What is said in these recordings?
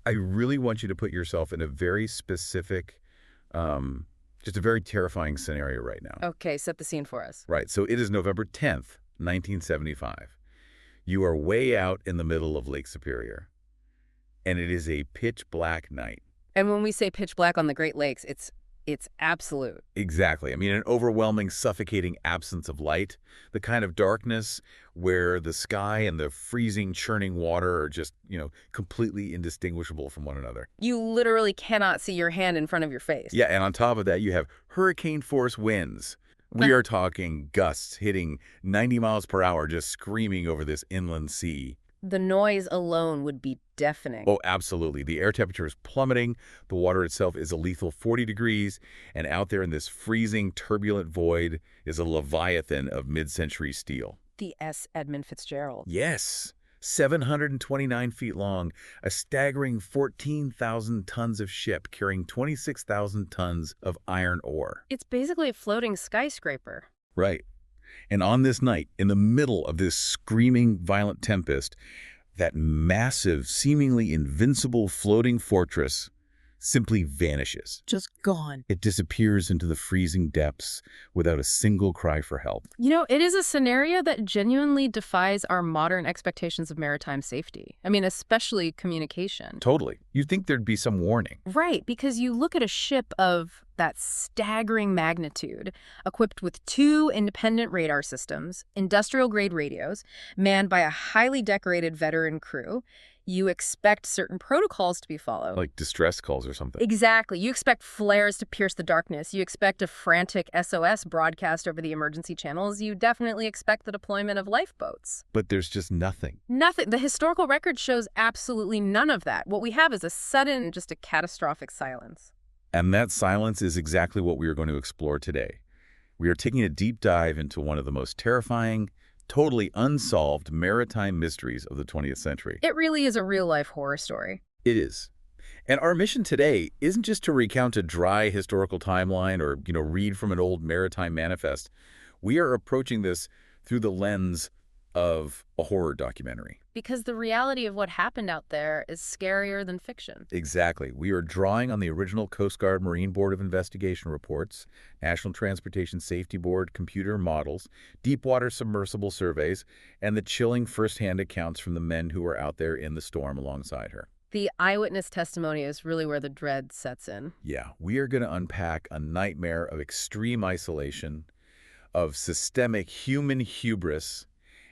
I really want you to put yourself in a very specific, just a very terrifying scenario right now. Okay, set the scene for us. Right, so it is November 10th, 1975. You are way out in the middle of Lake Superior, and it is a pitch black night. And when we say pitch black on the Great Lakes, it's absolute. Exactly. I mean, an overwhelming, suffocating absence of light, the kind of darkness where the sky and the freezing, churning water are just, completely indistinguishable from one another. You literally cannot see your hand in front of your face. Yeah, and on top of that, you have hurricane-force winds. We are talking gusts hitting 90 miles per hour, just screaming over this inland sea. The noise alone would be deafening. Oh, absolutely. The air temperature is plummeting. The water itself is a lethal 40 degrees. And out there in this freezing, turbulent void is a leviathan of mid-century steel. The SS Edmund Fitzgerald. Yes. 729 feet long, a staggering 14,000 tons of ship carrying 26,000 tons of iron ore. It's basically a floating skyscraper. Right. And on this night, in the middle of this screaming, violent tempest, that massive, seemingly invincible floating fortress simply vanishes. Just gone. It disappears into the freezing depths without a single cry for help. It is a scenario that genuinely defies our modern expectations of maritime safety. I mean, especially communication. Totally. You'd think there'd be some warning. Right, because you look at a ship of that staggering magnitude, equipped with 2 independent radar systems, industrial-grade radios, manned by a highly decorated veteran crew. You expect certain protocols to be followed. Like distress calls or something. Exactly. You expect flares to pierce the darkness. You expect a frantic SOS broadcast over the emergency channels. You definitely expect the deployment of lifeboats. But there's just nothing. Nothing. The historical record shows absolutely none of that. What we have is a sudden, just a catastrophic silence. And that silence is exactly what we are going to explore today. We are taking a deep dive into one of the most terrifying, totally unsolved maritime mysteries of the 20th century. It really is a real-life horror story. It is. And our mission today isn't just to recount a dry historical timeline or, read from an old maritime manifest. We are approaching this through the lens of a horror documentary. Because the reality of what happened out there is scarier than fiction. Exactly. We are drawing on the original Coast Guard Marine Board of Investigation reports, National Transportation Safety Board computer models, deepwater submersible surveys, and the chilling firsthand accounts from the men who were out there in the storm alongside her. The eyewitness testimony is really where the dread sets in. Yeah, we are going to unpack a nightmare of extreme isolation, of systemic human hubris,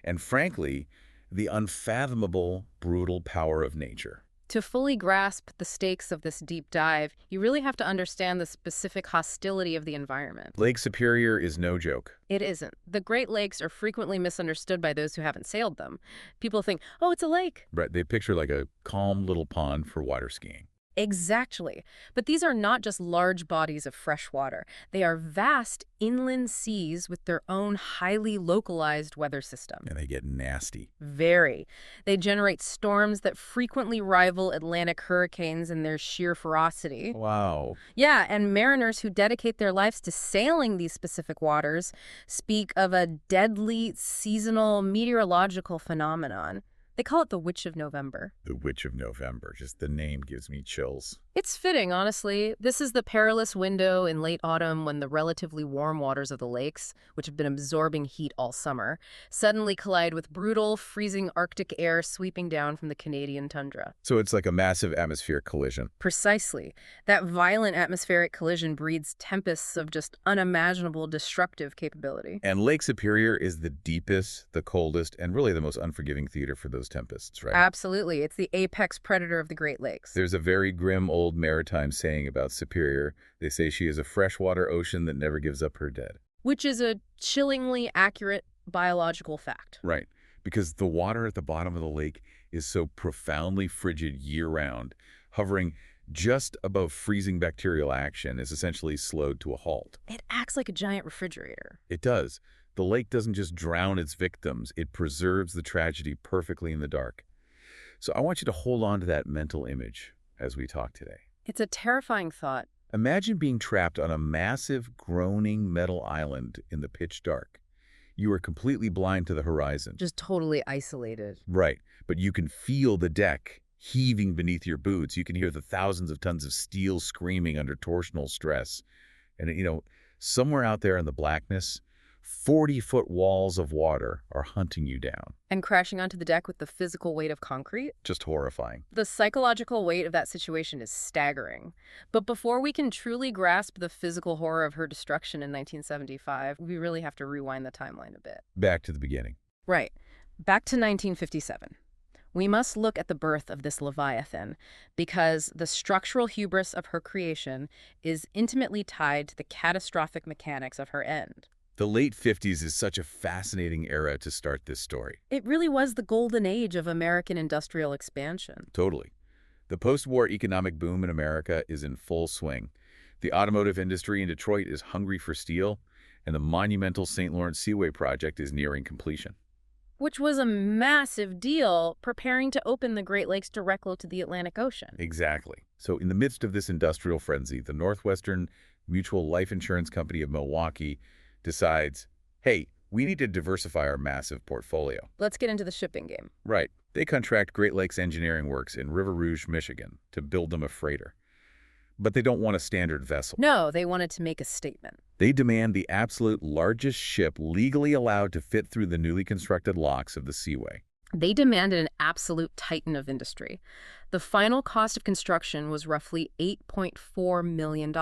and frankly, the unfathomable, brutal power of nature. To fully grasp the stakes of this deep dive, you really have to understand the specific hostility of the environment. Lake Superior is no joke. It isn't. The Great Lakes are frequently misunderstood by those who haven't sailed them. People think, oh, it's a lake. Right, they picture like a calm little pond for water skiing. Exactly. But these are not just large bodies of fresh water. They are vast inland seas with their own highly localized weather system. And they get nasty. Very. They generate storms that frequently rival Atlantic hurricanes in their sheer ferocity. Wow. Yeah, and mariners who dedicate their lives to sailing these specific waters speak of a deadly seasonal meteorological phenomenon. They call it the Witch of November. The Witch of November. Just the name gives me chills. It's fitting, honestly. This is the perilous window in late autumn when the relatively warm waters of the lakes, which have been absorbing heat all summer, suddenly collide with brutal, freezing Arctic air sweeping down from the Canadian tundra. So it's like a massive atmospheric collision. Precisely. That violent atmospheric collision breeds tempests of just unimaginable destructive capability. And Lake Superior is the deepest, the coldest, and really the most unforgiving theater for those tempests, right? Absolutely. It's the apex predator of the Great Lakes. There's a very grim old maritime saying about Superior. They say she is a freshwater ocean that never gives up her dead. Which is a chillingly accurate biological fact. Right, because the water at the bottom of the lake is so profoundly frigid year-round, hovering just above freezing bacterial action is essentially slowed to a halt. It acts like a giant refrigerator. It does. The lake doesn't just drown its victims, it preserves the tragedy perfectly in the dark. So I want you to hold on to that mental image as we talk today. It's a terrifying thought. Imagine being trapped on a massive, groaning metal island in the pitch dark. You are completely blind to the horizon. Just totally isolated. Right, but you can feel the deck, heaving beneath your boots. You can hear the thousands of tons of steel screaming under torsional stress. And, somewhere out there in the blackness, 40-foot walls of water are hunting you down. And crashing onto the deck with the physical weight of concrete? Just horrifying. The psychological weight of that situation is staggering. But before we can truly grasp the physical horror of her destruction in 1975, we really have to rewind the timeline a bit. Back to the beginning. Right. Back to 1957. We must look at the birth of this Leviathan because the structural hubris of her creation is intimately tied to the catastrophic mechanics of her end. The late 50s is such a fascinating era to start this story. It really was the golden age of American industrial expansion. Totally. The post-war economic boom in America is in full swing. The automotive industry in Detroit is hungry for steel, and the monumental St. Lawrence Seaway project is nearing completion. Which was a massive deal, preparing to open the Great Lakes directly to the Atlantic Ocean. Exactly. So in the midst of this industrial frenzy, the Northwestern Mutual Life Insurance Company of Milwaukee decides, hey, we need to diversify our massive portfolio. Let's get into the shipping game. Right. They contract Great Lakes Engineering Works in River Rouge, Michigan, to build them a freighter. But they don't want a standard vessel. No, they wanted to make a statement. They demand the absolute largest ship legally allowed to fit through the newly constructed locks of the Seaway. They demanded an absolute titan of industry. The final cost of construction was roughly $8.4 million.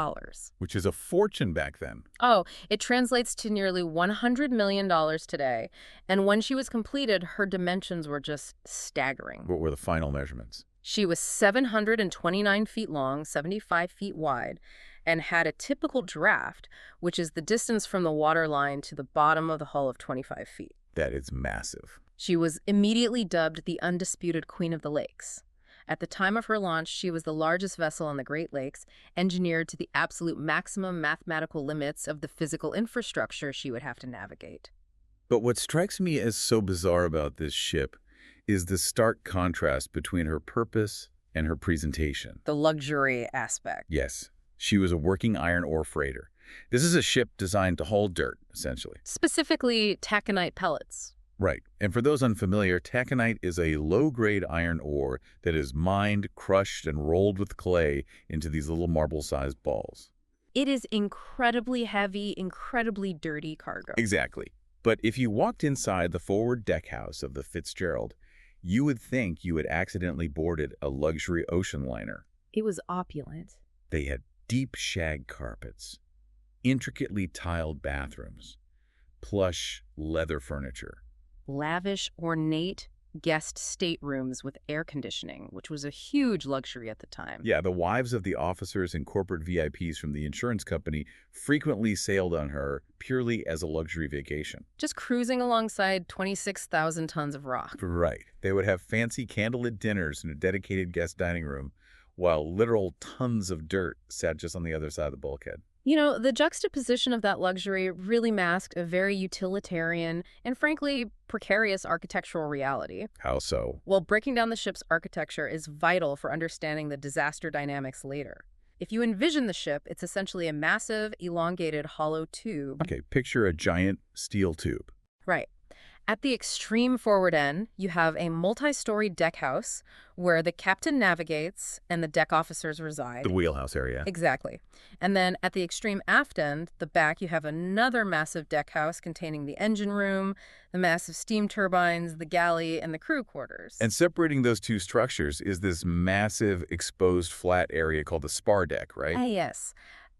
Which is a fortune back then. Oh, it translates to nearly $100 million today. And when she was completed, her dimensions were just staggering. What were the final measurements? She was 729 feet long, 75 feet wide, and had a typical draft, which is the distance from the waterline to the bottom of the hull of 25 feet. That is massive. She was immediately dubbed the undisputed Queen of the Lakes. At the time of her launch, she was the largest vessel on the Great Lakes, engineered to the absolute maximum mathematical limits of the physical infrastructure she would have to navigate. But what strikes me as so bizarre about this ship is the stark contrast between her purpose and her presentation. The luxury aspect. Yes, she was a working iron ore freighter. This is a ship designed to haul dirt, essentially. Specifically, taconite pellets. Right. And for those unfamiliar, taconite is a low-grade iron ore that is mined, crushed, and rolled with clay into these little marble-sized balls. It is incredibly heavy, incredibly dirty cargo. Exactly. But if you walked inside the forward deckhouse of the Fitzgerald, you would think you had accidentally boarded a luxury ocean liner. It was opulent. They had deep shag carpets, intricately tiled bathrooms, plush leather furniture. Lavish, ornate guest staterooms with air conditioning, which was a huge luxury at the time. Yeah, the wives of the officers and corporate VIPs from the insurance company frequently sailed on her purely as a luxury vacation. Just cruising alongside 26,000 tons of rock. Right. They would have fancy candlelit dinners in a dedicated guest dining room, while literal tons of dirt sat just on the other side of the bulkhead. You know, the juxtaposition of that luxury really masked a very utilitarian and, frankly, precarious architectural reality. How so? Well, breaking down the ship's architecture is vital for understanding the disaster dynamics later. If you envision the ship, it's essentially a massive, elongated, hollow tube. Okay, picture a giant steel tube. Right. At the extreme forward end, you have a multi-story deckhouse where the captain navigates and the deck officers reside. The wheelhouse area. Exactly. And then at the extreme aft end, the back, you have another massive deckhouse containing the engine room, the massive steam turbines, the galley, and the crew quarters. And separating those two structures is this massive exposed flat area called the spar deck, right? Yes.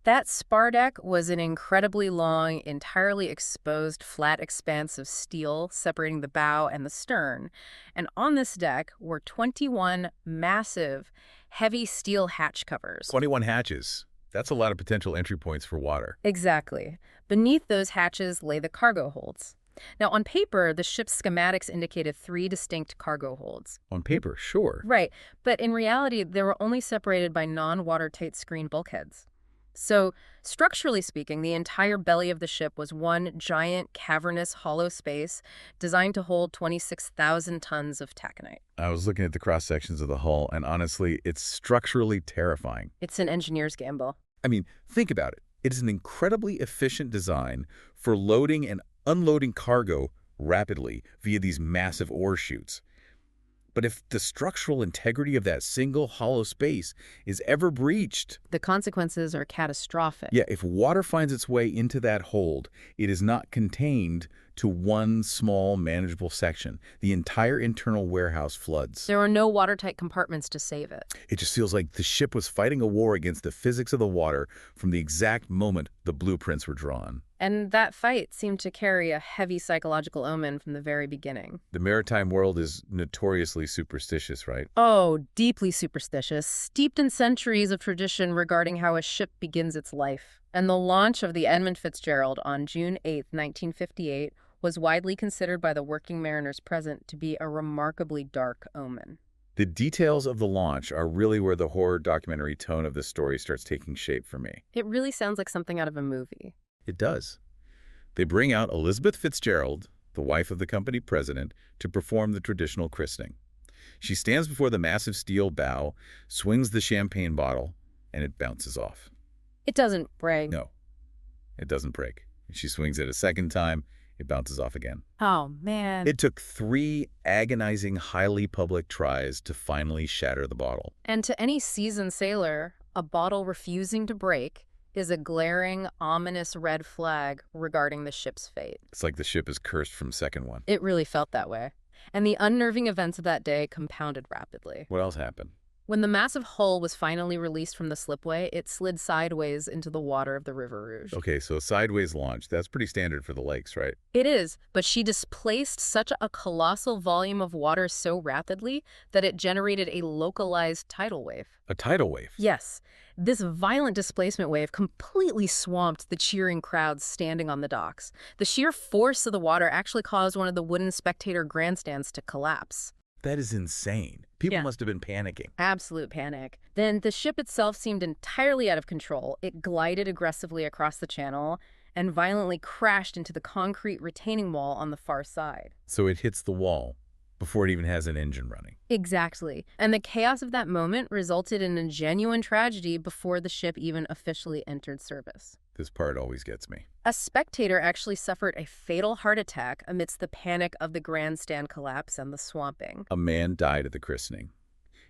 That spar deck was an incredibly long, entirely exposed flat expanse of steel separating the bow and the stern. And on this deck were 21 massive, heavy steel hatch covers. 21 hatches. That's a lot of potential entry points for water. Exactly. Beneath those hatches lay the cargo holds. Now, on paper, the ship's schematics indicated 3 distinct cargo holds. On paper, sure. Right. But in reality, they were only separated by non-watertight screen bulkheads. So, structurally speaking, the entire belly of the ship was one giant, cavernous, hollow space designed to hold 26,000 tons of taconite. I was looking at the cross-sections of the hull, and honestly, it's structurally terrifying. It's an engineer's gamble. I mean, think about it. It is an incredibly efficient design for loading and unloading cargo rapidly via these massive ore chutes. But if the structural integrity of that single hollow space is ever breached, The consequences are catastrophic. yeah, if water finds its way into that hold, it is not contained to one small, manageable section. The entire internal warehouse floods. There are no watertight compartments to save it. It just feels like the ship was fighting a war against the physics of the water from the exact moment the blueprints were drawn. And that fight seemed to carry a heavy psychological omen from the very beginning. The maritime world is notoriously superstitious, right? Oh, deeply superstitious, steeped in centuries of tradition regarding how a ship begins its life. And the launch of the Edmund Fitzgerald on June 8, 1958, was widely considered by the working mariners present to be a remarkably dark omen. The details of the launch are really where the horror documentary tone of the story starts taking shape for me. It really sounds like something out of a movie. It does. They bring out Elizabeth Fitzgerald, the wife of the company president, to perform the traditional christening. She stands before the massive steel bow, swings the champagne bottle, and it bounces off. It doesn't break. No, it doesn't break. She swings it a second time, it bounces off again. Oh, man. It took 3 agonizing, highly public tries to finally shatter the bottle. And to any seasoned sailor, a bottle refusing to break is a glaring, ominous red flag regarding the ship's fate. It's like the ship is cursed from second one. It really felt that way. And the unnerving events of that day compounded rapidly. What else happened? When the massive hull was finally released from the slipway, it slid sideways into the water of the River Rouge. Okay, so sideways launch. That's pretty standard for the lakes, right? It is, but she displaced such a colossal volume of water so rapidly that it generated a localized tidal wave. A tidal wave. Yes, this violent displacement wave completely swamped the cheering crowds standing on the docks. The sheer force of the water actually caused one of the wooden spectator grandstands to collapse. That is insane. People Yeah. must have been panicking. Absolute panic. Then the ship itself seemed entirely out of control. It glided aggressively across the channel and violently crashed into the concrete retaining wall on the far side. So it hits the wall before it even has an engine running. Exactly. And the chaos of that moment resulted in a genuine tragedy before the ship even officially entered service. This part always gets me. A spectator actually suffered a fatal heart attack amidst the panic of the grandstand collapse and the swamping. A man died at the christening.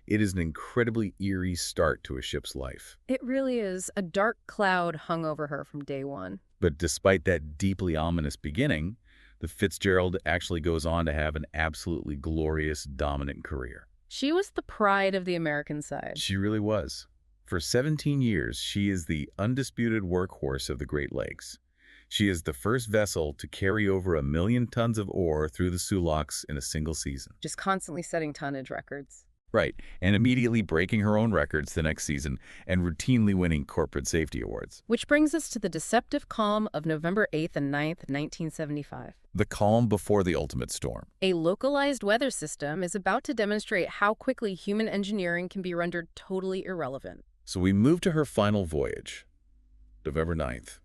It is an incredibly eerie start to a ship's life. It really is. A dark cloud hung over her from day one. But despite that deeply ominous beginning, the Fitzgerald actually goes on to have an absolutely glorious, dominant career. She was the pride of the American side. She really was. For 17 years, she is the undisputed workhorse of the Great Lakes. She is the first vessel to carry over 1 million tons of ore through the Soo Locks in a single season. Just constantly setting tonnage records. Right, and immediately breaking her own records the next season and routinely winning corporate safety awards. Which brings us to the deceptive calm of November 8th and 9th, 1975. The calm before the ultimate storm. A localized weather system is about to demonstrate how quickly human engineering can be rendered totally irrelevant. So we move to her final voyage, November 9th.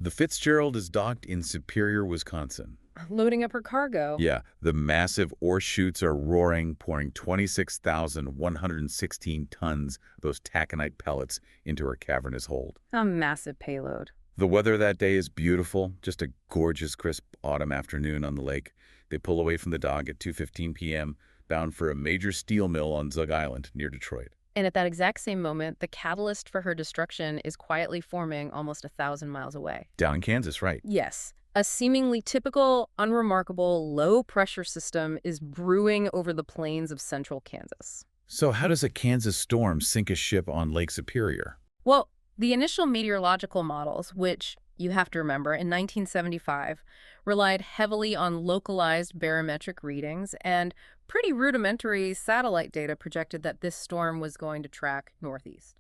The Fitzgerald is docked in Superior, Wisconsin. Loading up her cargo. Yeah, the massive ore chutes are roaring, pouring 26,116 tons of those taconite pellets into her cavernous hold. A massive payload. The weather that day is beautiful, just a gorgeous, crisp autumn afternoon on the lake. They pull away from the dock at 2:15 p.m., bound for a major steel mill on Zug Island near Detroit. And at that exact same moment, the catalyst for her destruction is quietly forming almost 1,000 miles away. Down in Kansas, right? Yes. A seemingly typical, unremarkable, low-pressure system is brewing over the plains of central Kansas. So how does a Kansas storm sink a ship on Lake Superior? Well, the initial meteorological models, which, you have to remember, in 1975, relied heavily on localized barometric readings, and pretty rudimentary satellite data projected that this storm was going to track northeast.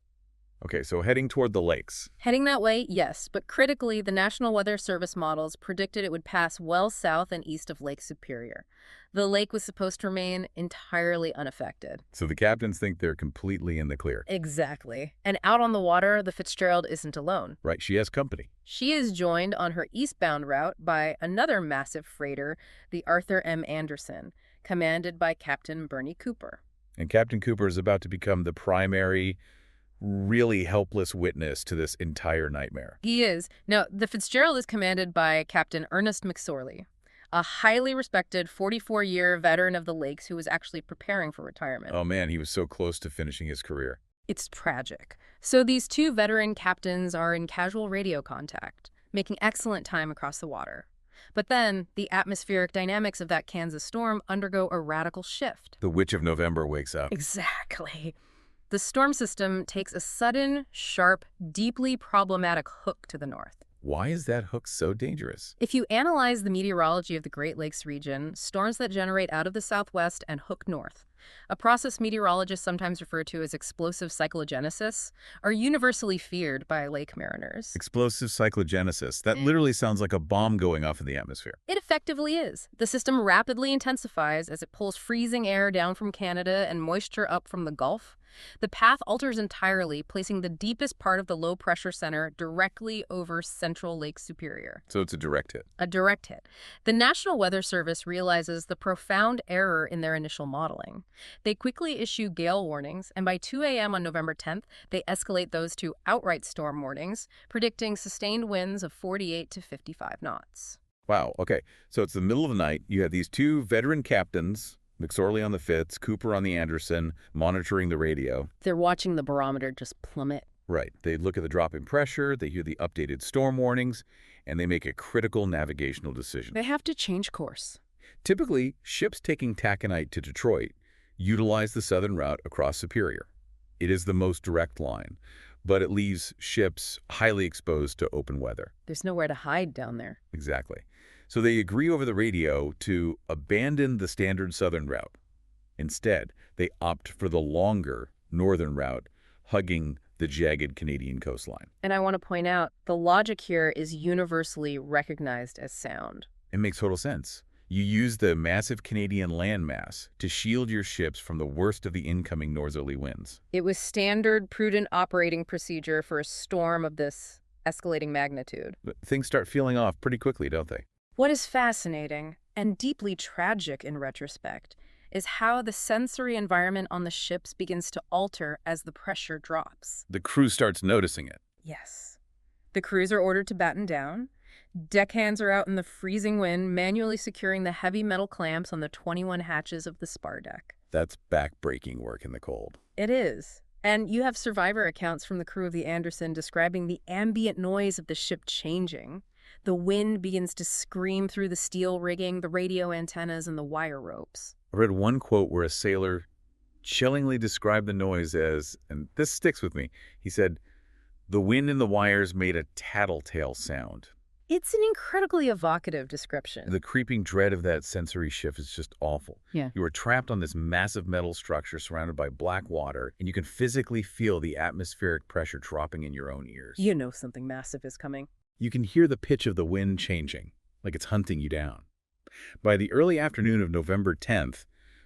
Okay, so heading toward the lakes. Heading that way, yes, but critically, the National Weather Service models predicted it would pass well south and east of Lake Superior. The lake was supposed to remain entirely unaffected. So the captains think they're completely in the clear. Exactly. And out on the water, the Fitzgerald isn't alone. Right, she has company. She is joined on her eastbound route by another massive freighter, the Arthur M. Anderson, commanded by Captain Bernie Cooper. And Captain Cooper is about to become the primary, really helpless witness to this entire nightmare. He is. Now, the Fitzgerald is commanded by Captain Ernest McSorley, a highly respected 44-year veteran of the lakes who was actually preparing for retirement. Oh man, he was so close to finishing his career. It's tragic. So these two veteran captains are in casual radio contact, making excellent time across the water. But then, the atmospheric dynamics of that Kansas storm undergo a radical shift. The Witch of November wakes up. Exactly. The storm system takes a sudden, sharp, deeply problematic hook to the north. Why is that hook so dangerous? If you analyze the meteorology of the Great Lakes region, storms that generate out of the southwest and hook north, a process meteorologists sometimes refer to as explosive cyclogenesis, are universally feared by lake mariners. Explosive cyclogenesis. That literally sounds like a bomb going off in the atmosphere. It effectively is. The system rapidly intensifies as it pulls freezing air down from Canada and moisture up from the Gulf. The path alters entirely, placing the deepest part of the low-pressure center directly over central Lake Superior. So it's a direct hit. A direct hit. The National Weather Service realizes the profound error in their initial modeling. They quickly issue gale warnings, and by 2 a.m. on November 10th, they escalate those to outright storm warnings, predicting sustained winds of 48 to 55 knots. Wow, okay. So it's the middle of the night. You have these two veteran captains, McSorley on the Fitz, Cooper on the Anderson, monitoring the radio. They're watching the barometer just plummet. Right. They look at the drop in pressure, they hear the updated storm warnings, and they make a critical navigational decision. They have to change course. Typically, ships taking taconite to Detroit utilize the southern route across Superior. It is the most direct line, but it leaves ships highly exposed to open weather. There's nowhere to hide down there. Exactly. So they agree over the radio to abandon the standard southern route. Instead, they opt for the longer northern route, hugging the jagged Canadian coastline. And I want to point out, the logic here is universally recognized as sound. It makes total sense. You use the massive Canadian landmass to shield your ships from the worst of the incoming northerly winds. It was standard, prudent operating procedure for a storm of this escalating magnitude. But things start feeling off pretty quickly, don't they? What is fascinating, and deeply tragic in retrospect, is how the sensory environment on the ships begins to alter as the pressure drops. The crew starts noticing it. Yes. The crews are ordered to batten down. Deckhands are out in the freezing wind, manually securing the heavy metal clamps on the 21 hatches of the spar deck. That's back-breaking work in the cold. It is. And you have survivor accounts from the crew of the Anderson describing the ambient noise of the ship changing. The wind begins to scream through the steel rigging, the radio antennas, and the wire ropes. I read one quote where a sailor chillingly described the noise as, and this sticks with me, he said, "The wind in the wires made a tattletale sound." It's an incredibly evocative description. The creeping dread of that sensory shift is just awful. Yeah. You are trapped on this massive metal structure surrounded by black water, and you can physically feel the atmospheric pressure dropping in your own ears. You know something massive is coming. You can hear the pitch of the wind changing, like it's hunting you down. By the early afternoon of November 10th,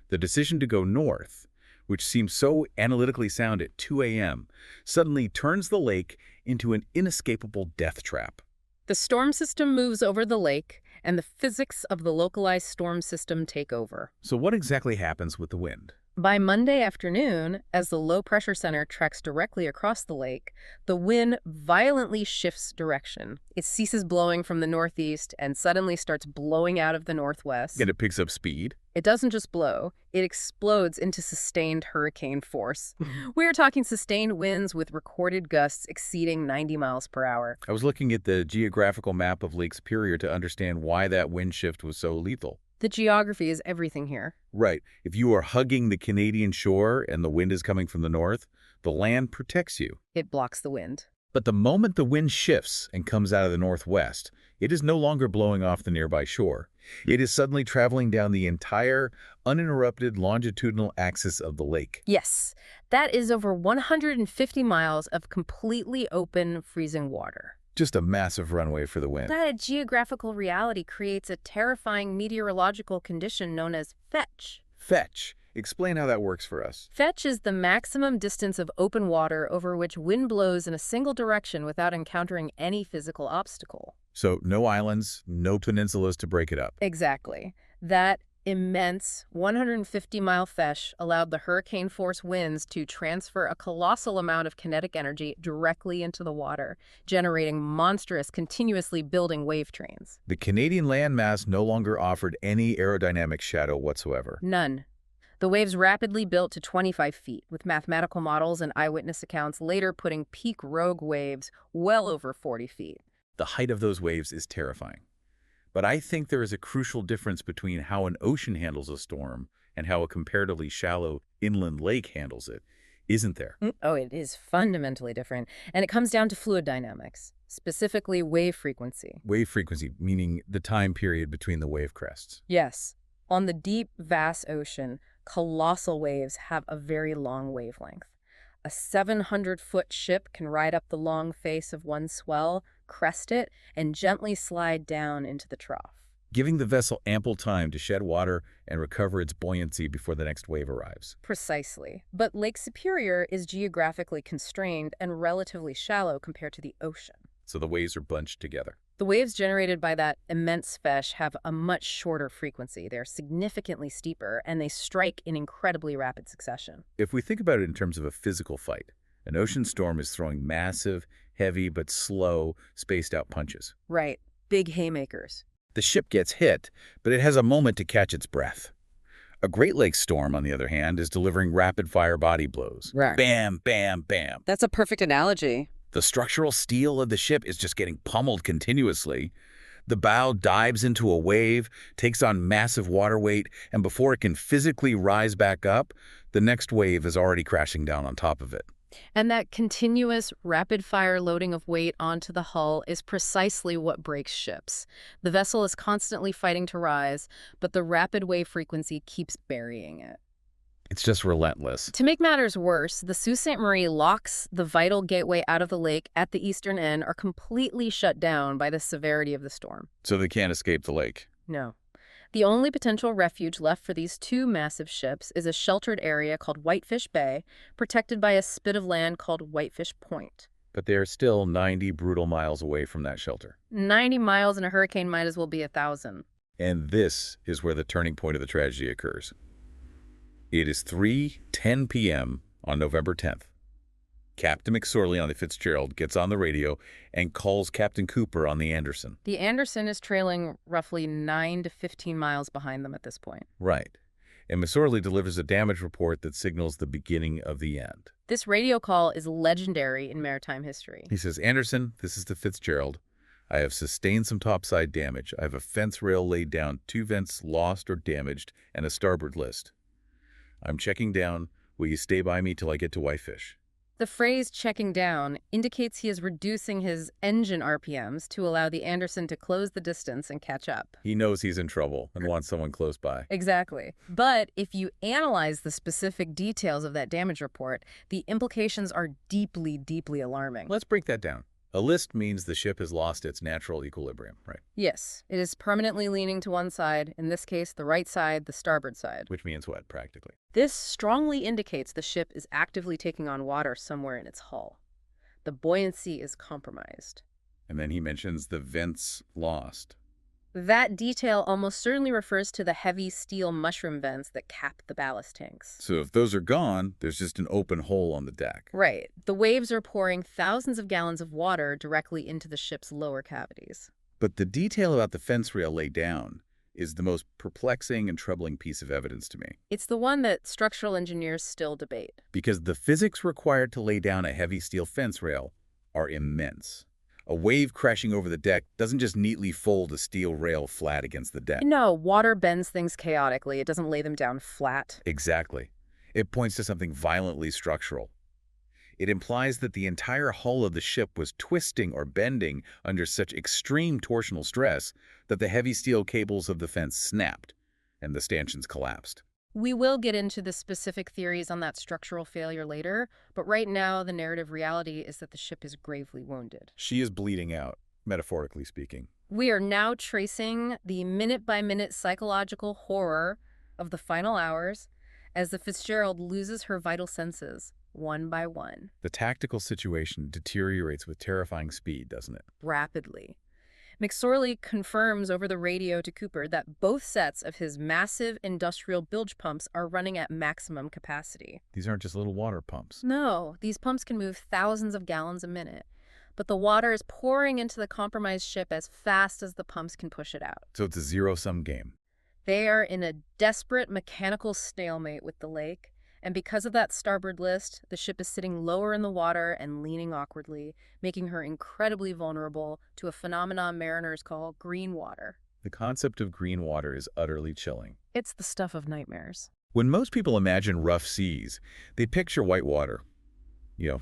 the decision to go north, which seems so analytically sound at 2 a.m., suddenly turns the lake into an inescapable death trap. The storm system moves over the lake, and the physics of the localized storm system take over. So what exactly happens with the wind? By Monday afternoon, as the low-pressure center tracks directly across the lake, the wind violently shifts direction. It ceases blowing from the northeast and suddenly starts blowing out of the northwest. And it picks up speed. It doesn't just blow, it explodes into sustained hurricane force. We're talking sustained winds with recorded gusts exceeding 90 miles per hour. I was looking at the geographical map of Lake Superior to understand why that wind shift was so lethal. The geography is everything here. Right. If you are hugging the Canadian shore and the wind is coming from the north, the land protects you. It blocks the wind. But the moment the wind shifts and comes out of the northwest, it is no longer blowing off the nearby shore. It is suddenly traveling down the entire, uninterrupted longitudinal axis of the lake. Yes, that is over 150 miles of completely open, freezing water. Just a massive runway for the wind. That geographical reality creates a terrifying meteorological condition known as fetch. Fetch. Explain how that works for us. Fetch is the maximum distance of open water over which wind blows in a single direction without encountering any physical obstacle. So no islands, no peninsulas to break it up. Exactly. That immense 150-mile fesh allowed the hurricane-force winds to transfer a colossal amount of kinetic energy directly into the water, generating monstrous, continuously building wave trains. The Canadian landmass no longer offered any aerodynamic shadow whatsoever. None. The waves rapidly built to 25 feet, with mathematical models and eyewitness accounts later putting peak rogue waves well over 40 feet. The height of those waves is terrifying. But I think there is a crucial difference between how an ocean handles a storm and how a comparatively shallow inland lake handles it, isn't there? Oh, it is fundamentally different. And it comes down to fluid dynamics, specifically wave frequency. Wave frequency, meaning the time period between the wave crests. Yes. On the deep, vast ocean, colossal waves have a very long wavelength. A 700-foot ship can ride up the long face of one swell, crest it, and gently slide down into the trough, Giving the vessel ample time to shed water and recover its buoyancy before the next wave arrives. Precisely. But Lake Superior is geographically constrained and relatively shallow compared to the ocean. So the waves are bunched together. The waves generated by that immense fesh have a much shorter frequency. They're significantly steeper, and they strike in incredibly rapid succession. If we think about it in terms of a physical fight, an ocean storm is throwing massive, heavy, but slow, spaced-out punches. Right. Big haymakers. The ship gets hit, but it has a moment to catch its breath. A Great Lakes storm, on the other hand, is delivering rapid-fire body blows. Right. Bam, bam, bam. That's a perfect analogy. The structural steel of the ship is just getting pummeled continuously. The bow dives into a wave, takes on massive water weight, and before it can physically rise back up, the next wave is already crashing down on top of it. And that continuous, rapid-fire loading of weight onto the hull is precisely what breaks ships. The vessel is constantly fighting to rise, but the rapid wave frequency keeps burying it. It's just relentless. To make matters worse, the Sault Ste. Marie locks, the vital gateway out of the lake at the eastern end, are completely shut down by the severity of the storm. So they can't escape the lake. No. The only potential refuge left for these two massive ships is a sheltered area called Whitefish Bay, protected by a spit of land called Whitefish Point. But they are still 90 brutal miles away from that shelter. 90 miles in a hurricane might as well be 1,000. And this is where the turning point of the tragedy occurs. It is 3:10 p.m. on November 10th. Captain McSorley on the Fitzgerald gets on the radio and calls Captain Cooper on the Anderson. The Anderson is trailing roughly 9 to 15 miles behind them at this point. Right. And McSorley delivers a damage report that signals the beginning of the end. This radio call is legendary in maritime history. He says, "Anderson, this is the Fitzgerald. I have sustained some topside damage. I have a fence rail laid down, 2 vents lost or damaged, and a starboard list. I'm checking down. Will you stay by me till I get to Whitefish?" The phrase checking down indicates he is reducing his engine RPMs to allow the Anderson to close the distance and catch up. He knows he's in trouble and wants someone close by. Exactly. But if you analyze the specific details of that damage report, the implications are deeply, deeply alarming. Let's break that down. A list means the ship has lost its natural equilibrium, right? Yes, it is permanently leaning to one side, in this case, the right side, the starboard side. Which means what, practically? This strongly indicates the ship is actively taking on water somewhere in its hull. The buoyancy is compromised. And then he mentions the vents lost. That detail almost certainly refers to the heavy steel mushroom vents that cap the ballast tanks. So if those are gone, there's just an open hole on the deck. Right. The waves are pouring thousands of gallons of water directly into the ship's lower cavities. But the detail about the fence rail laid down is the most perplexing and troubling piece of evidence to me. It's the one that structural engineers still debate. Because the physics required to lay down a heavy steel fence rail are immense. A wave crashing over the deck doesn't just neatly fold a steel rail flat against the deck. No, water bends things chaotically. It doesn't lay them down flat. Exactly. It points to something violently structural. It implies that the entire hull of the ship was twisting or bending under such extreme torsional stress that the heavy steel cables of the fence snapped and the stanchions collapsed. We will get into the specific theories on that structural failure later, but right now the narrative reality is that the ship is gravely wounded. She is bleeding out, metaphorically speaking. We are now tracing the minute-by-minute psychological horror of the final hours as the Fitzgerald loses her vital senses, one by one. The tactical situation deteriorates with terrifying speed, doesn't it? Rapidly. McSorley confirms over the radio to Cooper that both sets of his massive industrial bilge pumps are running at maximum capacity. These aren't just little water pumps. No, these pumps can move thousands of gallons a minute, but the water is pouring into the compromised ship as fast as the pumps can push it out. So it's a zero-sum game. They are in a desperate mechanical stalemate with the lake, and because of that starboard list, the ship is sitting lower in the water and leaning awkwardly, making her incredibly vulnerable to a phenomenon mariners call green water. The concept of green water is utterly chilling. It's the stuff of nightmares. When most people imagine rough seas, they picture white water.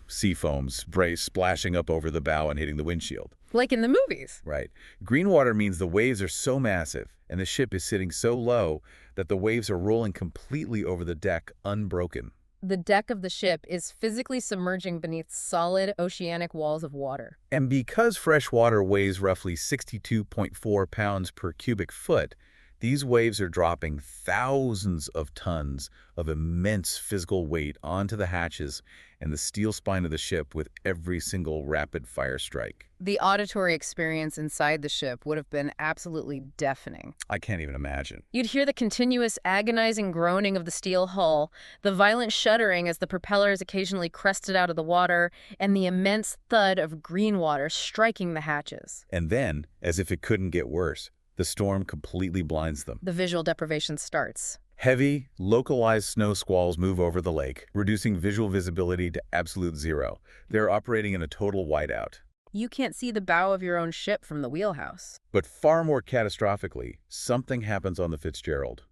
Sea foam spray splashing up over the bow and hitting the windshield. Like in the movies. Right. Green water means the waves are so massive and the ship is sitting so low that the waves are rolling completely over the deck unbroken. The deck of the ship is physically submerging beneath solid oceanic walls of water. And because fresh water weighs roughly 62.4 pounds per cubic foot, these waves are dropping thousands of tons of immense physical weight onto the hatches and the steel spine of the ship with every single rapid-fire strike. The auditory experience inside the ship would have been absolutely deafening. I can't even imagine. You'd hear the continuous agonizing groaning of the steel hull, the violent shuddering as the propellers occasionally crested out of the water, and the immense thud of green water striking the hatches. And then, as if it couldn't get worse, the storm completely blinds them. The visual deprivation starts. Heavy, localized snow squalls move over the lake, reducing visual visibility to absolute zero. They're operating in a total whiteout. You can't see the bow of your own ship from the wheelhouse. But far more catastrophically, something happens on the Fitzgerald.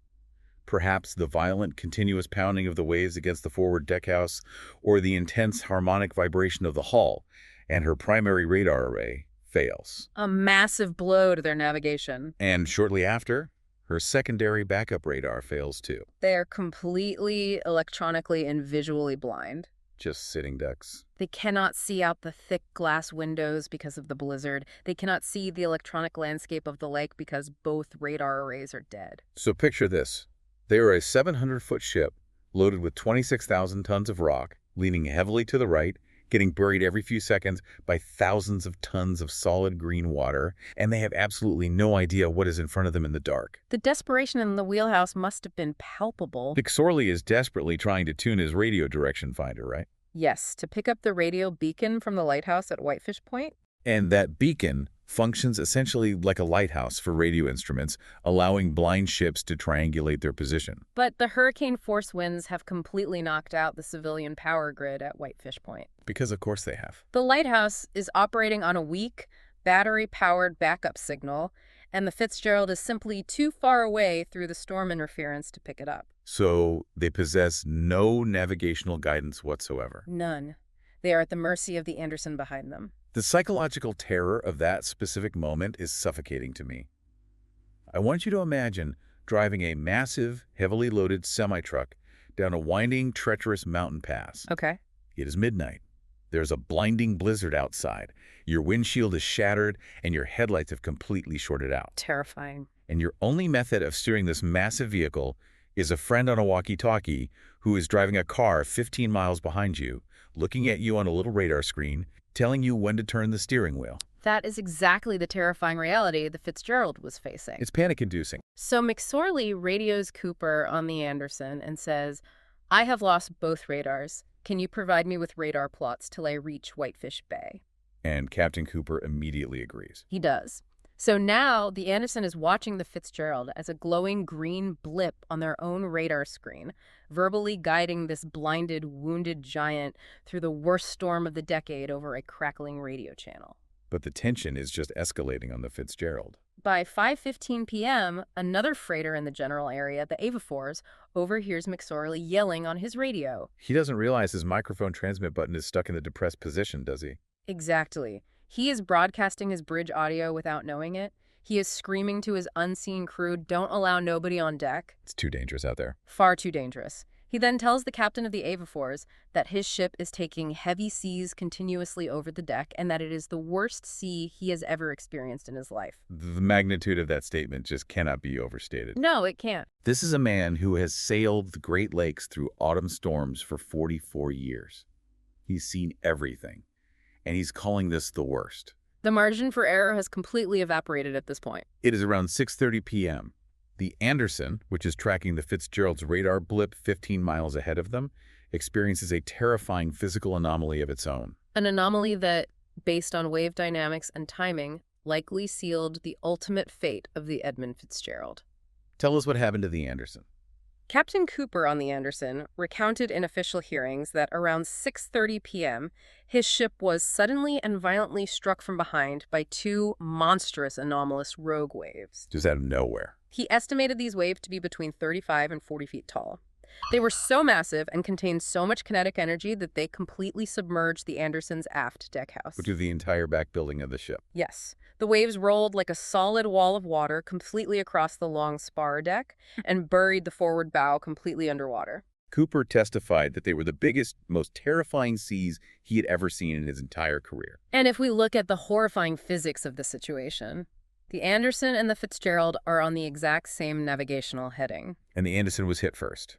Perhaps the violent, continuous pounding of the waves against the forward deckhouse, or the intense harmonic vibration of the hull, and her primary radar array fails. A massive blow to their navigation. And shortly after, her secondary backup radar fails too. They are completely electronically and visually blind. Just sitting ducks. They cannot see out the thick glass windows because of the blizzard. They cannot see the electronic landscape of the lake because both radar arrays are dead. So picture this. They are a 700-foot ship loaded with 26,000 tons of rock, leaning heavily to the right, getting buried every few seconds by thousands of tons of solid green water, and they have absolutely no idea what is in front of them in the dark. The desperation in the wheelhouse must have been palpable. McSorley is desperately trying to tune his radio direction finder, right? Yes, to pick up the radio beacon from the lighthouse at Whitefish Point. And that beacon functions essentially like a lighthouse for radio instruments, allowing blind ships to triangulate their position. But the hurricane-force winds have completely knocked out the civilian power grid at Whitefish Point. Because of course they have. The lighthouse is operating on a weak, battery-powered backup signal, and the Fitzgerald is simply too far away through the storm interference to pick it up. So they possess no navigational guidance whatsoever. None. They are at the mercy of the Anderson behind them. The psychological terror of that specific moment is suffocating to me. I want you to imagine driving a massive, heavily loaded semi-truck down a winding, treacherous mountain pass. Okay. It is midnight. There's a blinding blizzard outside. Your windshield is shattered, and your headlights have completely shorted out. Terrifying. And your only method of steering this massive vehicle is a friend on a walkie-talkie who is driving a car 15 miles behind you, looking at you on a little radar screen, telling you when to turn the steering wheel. That is exactly the terrifying reality the Fitzgerald was facing. It's panic-inducing. So McSorley radios Cooper on the Anderson and says, "I have lost both radars. Can you provide me with radar plots till I reach Whitefish Bay?" And Captain Cooper immediately agrees. He does. So now the Anderson is watching the Fitzgerald as a glowing green blip on their own radar screen, verbally guiding this blinded, wounded giant through the worst storm of the decade over a crackling radio channel. But the tension is just escalating on the Fitzgerald. By 5:15 p.m., another freighter in the general area, the Avafors, overhears McSorley yelling on his radio. He doesn't realize his microphone transmit button is stuck in the depressed position, does he? Exactly. He is broadcasting his bridge audio without knowing it. He is screaming to his unseen crew, "Don't allow nobody on deck." It's too dangerous out there. Far too dangerous. He then tells the captain of the Avafors that his ship is taking heavy seas continuously over the deck and that it is the worst sea he has ever experienced in his life. The magnitude of that statement just cannot be overstated. No, it can't. This is a man who has sailed the Great Lakes through autumn storms for 44 years. He's seen everything, and he's calling this the worst. The margin for error has completely evaporated at this point. It is around 6:30 p.m. The Anderson, which is tracking the Fitzgerald's radar blip 15 miles ahead of them, experiences a terrifying physical anomaly of its own. An anomaly that, based on wave dynamics and timing, likely sealed the ultimate fate of the Edmund Fitzgerald. Tell us what happened to the Anderson. Captain Cooper on the Anderson recounted in official hearings that around 6:30 p.m., his ship was suddenly and violently struck from behind by two monstrous anomalous rogue waves. Just out of nowhere. He estimated these waves to be between 35 and 40 feet tall. They were so massive and contained so much kinetic energy that they completely submerged the Anderson's aft deckhouse. Which is the entire back building of the ship. Yes. The waves rolled like a solid wall of water completely across the long spar deck and buried the forward bow completely underwater. Cooper testified that they were the biggest, most terrifying seas he had ever seen in his entire career. And if we look at the horrifying physics of the situation, the Anderson and the Fitzgerald are on the exact same navigational heading. And the Anderson was hit first.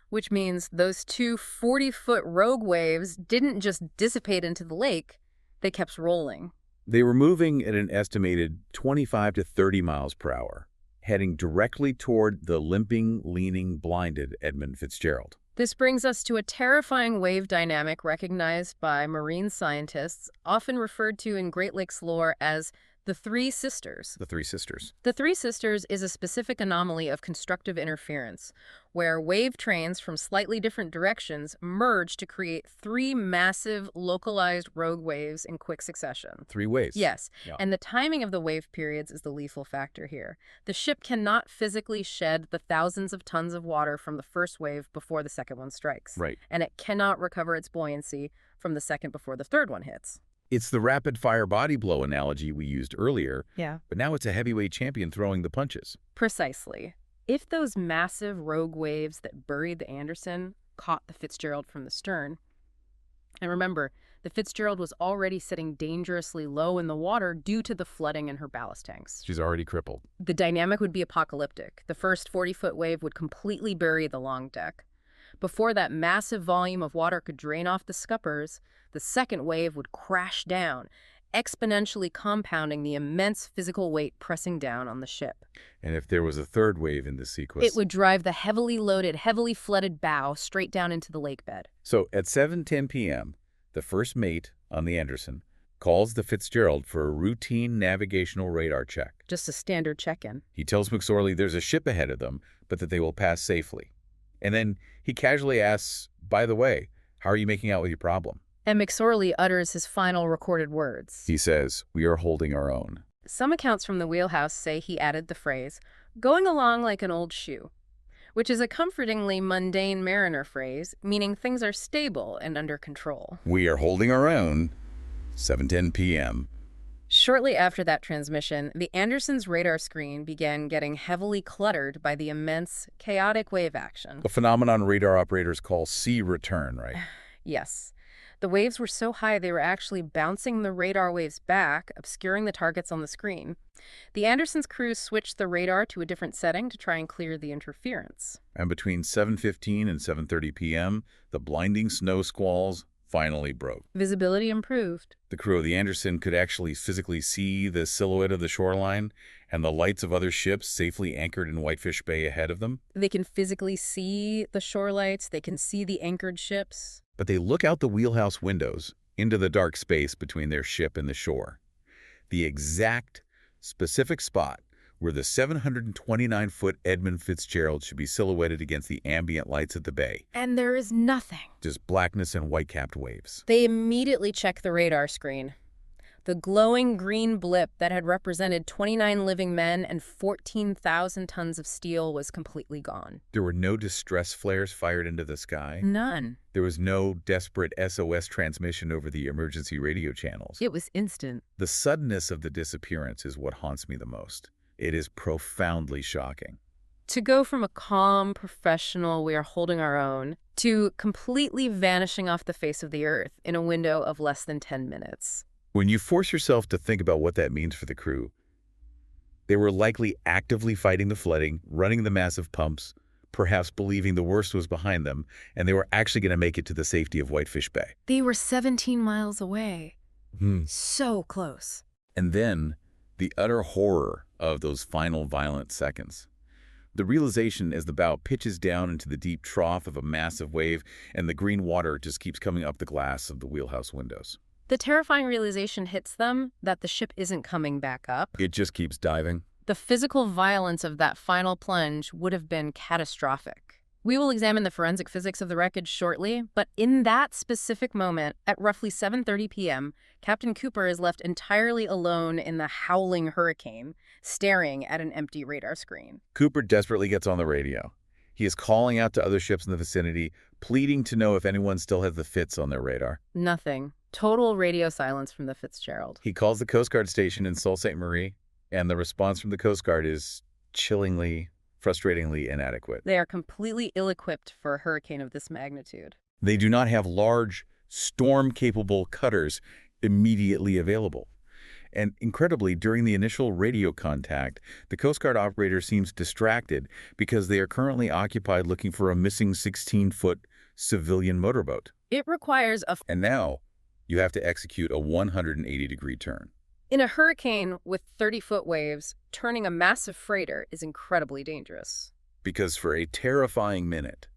Which means those two 40-foot rogue waves didn't just dissipate into the lake, they kept rolling. They were moving at an estimated 25 to 30 miles per hour, heading directly toward the limping, leaning, blinded Edmund Fitzgerald. This brings us to a terrifying wave dynamic recognized by marine scientists, often referred to in Great Lakes lore as the Three Sisters. The Three Sisters. The Three Sisters is a specific anomaly of constructive interference, where wave trains from slightly different directions merge to create three massive, localized rogue waves in quick succession. Three waves. Yes, Yeah. and the timing of the wave periods is the lethal factor here. The ship cannot physically shed the thousands of tons of water from the first wave before the second one strikes. Right. And it cannot recover its buoyancy from the second before the third one hits. It's the rapid-fire body blow analogy we used earlier, Yeah. but now it's a heavyweight champion throwing the punches. Precisely. If those massive rogue waves that buried the Anderson caught the Fitzgerald from the stern, and remember, the Fitzgerald was already sitting dangerously low in the water due to the flooding in her ballast tanks. She's already crippled. The dynamic would be apocalyptic. The first 40-foot wave would completely bury the long deck. Before that massive volume of water could drain off the scuppers, the second wave would crash down, exponentially compounding the immense physical weight pressing down on the ship. And if there was a third wave in this sequence... It would drive the heavily loaded, heavily flooded bow straight down into the lake bed. So at 7:10 p.m., the first mate on the Anderson calls the Fitzgerald for a routine navigational radar check. Just a standard check-in. He tells McSorley there's a ship ahead of them, but that they will pass safely. And then he casually asks, by the way, how are you making out with your problem? And McSorley utters his final recorded words. He says, we are holding our own. Some accounts from the wheelhouse say he added the phrase, going along like an old shoe, which is a comfortingly mundane mariner phrase, meaning things are stable and under control. We are holding our own. 7:10 p.m. Shortly after that transmission, the Anderson's radar screen began getting heavily cluttered by the immense, chaotic wave action. A phenomenon radar operators call sea return, right? Yes. The waves were so high they were actually bouncing the radar waves back, obscuring the targets on the screen. The Anderson's crew switched the radar to a different setting to try and clear the interference. And between 7:15 and 7:30 p.m., the blinding snow squalls finally broke. Visibility improved. The crew of the Anderson could actually physically see the silhouette of the shoreline and the lights of other ships safely anchored in Whitefish Bay ahead of them. They can physically see the shore lights. They can see the anchored ships. But they look out the wheelhouse windows into the dark space between their ship and the shore. The exact, specific spot where the 729-foot Edmund Fitzgerald should be silhouetted against the ambient lights of the bay. And there is nothing. Just blackness and white-capped waves. They immediately check the radar screen. The glowing green blip that had represented 29 living men and 14,000 tons of steel was completely gone. There were no distress flares fired into the sky. None. There was no desperate SOS transmission over the emergency radio channels. It was instant. The suddenness of the disappearance is what haunts me the most. It is profoundly shocking. To go from a calm, professional, we are holding our own, to completely vanishing off the face of the earth in a window of less than 10 minutes. When you force yourself to think about what that means for the crew, they were likely actively fighting the flooding, running the massive pumps, perhaps believing the worst was behind them, and they were actually going to make it to the safety of Whitefish Bay. They were 17 miles away. So close. And then, the utter horror of those final violent seconds. The realization as the bow pitches down into the deep trough of a massive wave and the green water just keeps coming up the glass of the wheelhouse windows. The terrifying realization hits them that the ship isn't coming back up. It just keeps diving. The physical violence of that final plunge would have been catastrophic. We will examine the forensic physics of the wreckage shortly, but in that specific moment, at roughly 7:30 p.m., Captain Cooper is left entirely alone in the howling hurricane, staring at an empty radar screen. Cooper desperately gets on the radio. He is calling out to other ships in the vicinity, pleading to know if anyone still has the Fitz on their radar. Nothing. Total radio silence from the Fitzgerald. He calls the Coast Guard station in Sault Ste. Marie, and the response from the Coast Guard is chillingly, frustratingly inadequate. They are completely ill-equipped for a hurricane of this magnitude. They do not have large, storm-capable cutters immediately available. And incredibly, during the initial radio contact, the Coast Guard operator seems distracted because they are currently occupied looking for a missing 16-foot civilian motorboat. It requires a... And now, you have to execute a 180-degree turn. In a hurricane with 30-foot waves, turning a massive freighter is incredibly dangerous. Because for a terrifying minute,